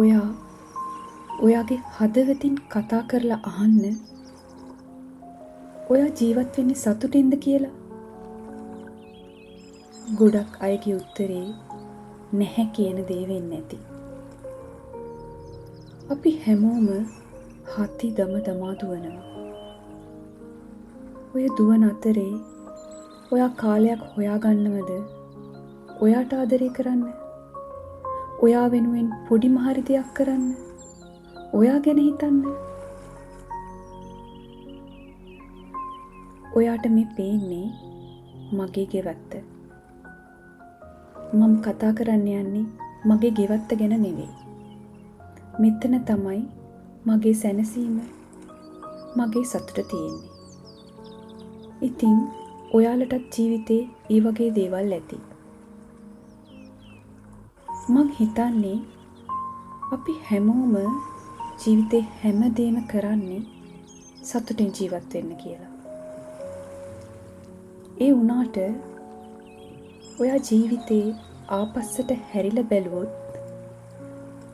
ඔයාගේ හදවතින් කතා කරලා අහන්න ඔයා ජීවත් වෙන්නේ සතුටින්ද කියලා. ගොඩක් අයගේ උත්තරේ නැහැ කියන දේ වෙන්නේ නැති. අපි හැමෝම හති දමා දුවනවා. ඔය දුවන අතරේ ඔයා කාලයක් හොයාගන්නවද ඔයාට ආදරේ කරන්න? ඔයා වෙනුවෙන් පොඩි මහරි දෙයක් කරන්න? ඔයා ගැන හිතන්න? ඔයාට මේ පේන්නේ මගේ ගෙවත්ත. මම කතා කරන්න යන්නේ මගේ ගෙවත්ත ගැන නෙවෙයි. මෙතන තමයි මගේ සැනසීම, මගේ සතුට තියෙන්නේ. ඉතින් ඔයාලටත් ජීවිතේ ඒ වගේ දේවල් ඇති. මං හිතන්නේ අපි හැමෝම ජීවිතේ හැමදේම කරන්නේ සතුටින් ජීවත් වෙන්න කියලා. ඒ වුණාට ඔයා ජීවිතේ ආපස්සට හැරිලා බැලුවොත්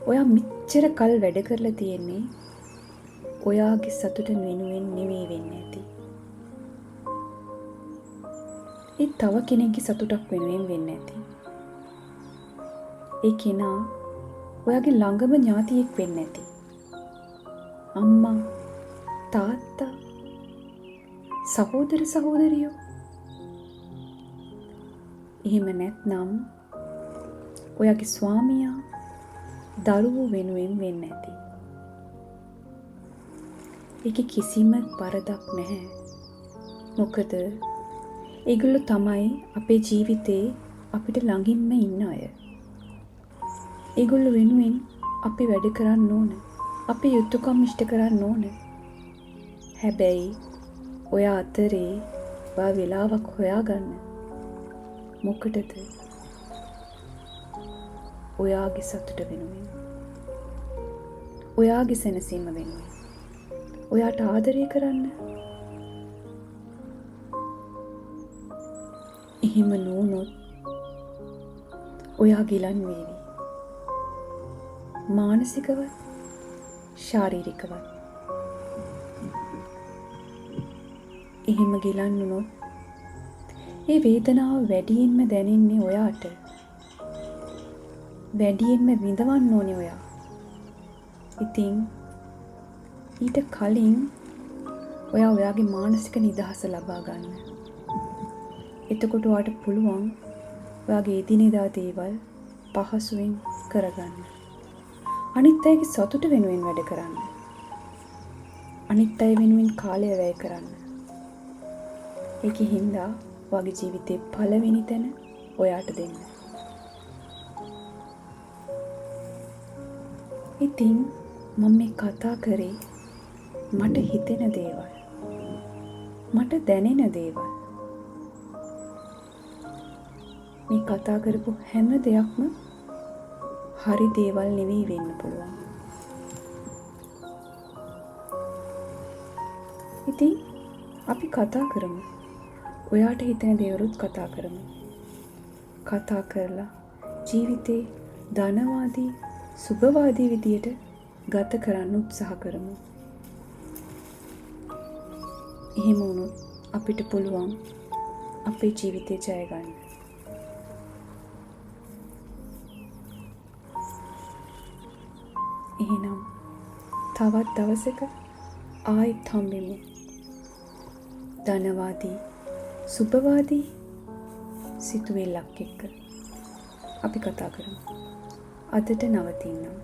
ඔයා මෙච්චර කල් වැඩ කරලා තියෙන්නේ ඔයාගේ සතුට වෙනුවෙන් නෙවෙයි වෙන්නේ නැති. ඒ තව කෙනෙක්ගේ සතුටක් වෙනුවෙන් වෙන්නේ නැති. ඒ කෙනා ඔයාගේ ළඟම ඥාතියෙක් වෙන්නේ නැති. අම්මා, තාත්තා, සහෝදර සහෝදරියෝ. එහෙම නැත්නම් ඔයාගේ ස්වාමියා, දරුවෝ වෙනුවෙන් වෙන්නේ නැති. ඒකේ කිසිම වරදක් නැහැ. මොකද ඒගොල්ලෝ තමයි අපේ ජීවිතේ අපිට ළඟින්ම ඉන්න අය. ඒගොල්ලෝ වෙනුවෙන් අපි වැඩ කරන්න ඕන. අපේ යුතුයකම් ඉෂ්ට කරන්න ඕන. හැබැයි ඔයා අතරේ ඔයා වෙලාවක් හොයාගන්න. මොකටද? ඔයාගේ සතුට වෙනුවෙන්. ඔයාගේ සැනසීම වෙනුවෙන්. ඔයාට ආදරය කරන්න. එහෙම නොවුනොත් ඔයා ගිලන් වේවි. මානසිකවත්, ශාරීරිකවත්. එහෙම ගිලන් වුණොත් ඒ වේදනාව වැඩියෙන්ම දැනෙන්නේ ඔයාට. වැඩියෙන්ම විඳවන්න ඕනේ ඔයා. ඉතින් ඊට කලින් ඔයා ඔයාගේ මානසික නිදහස ලබා ගන්න. එතකොට ඔයාට පුළුවන් ඔයාගේ එදිනෙදා දේවල් පහසුවෙන් කරගන්න. අනිත් අයගේ සතුට වෙනුවෙන් වැඩ කරන්න. අනිත් අය වෙනුවෙන් කාලය වැය කරන්න. ඒකෙ හින්දා ඔයාගේ ජීවිතේ පළවෙනි තැන ඔයාට දෙන්න. ඉතින් මම මේ කතා කරේ මට හිතෙන දේවල්. මට දැනෙන දේවල්. මේ කතා කරපු හැම දෙයක්ම හරි දේවල් නෙවෙයි වෙන්න පුළුවන්. ඉතින් අපි කතා කරමු. ඔයාට හිතෙන දේවලුත් කතා කරමු. කතා කරලා ජීවිතේ ධනවාදී, සුභවාදී විදියට ගත කරන්න උත්සාහ කරමු. එහෙම වුණොත් අපිට පුළුවන් අපේ ජීවිතේ ජය ගන්න. එහෙනම් තවත් දවසක ආයෙත් හම්බෙමු. ධනවාදී, සුභවාදී සිතුවිල්ලක් එක්ක අපි කතා කරමු. අදට නවතින්නම්.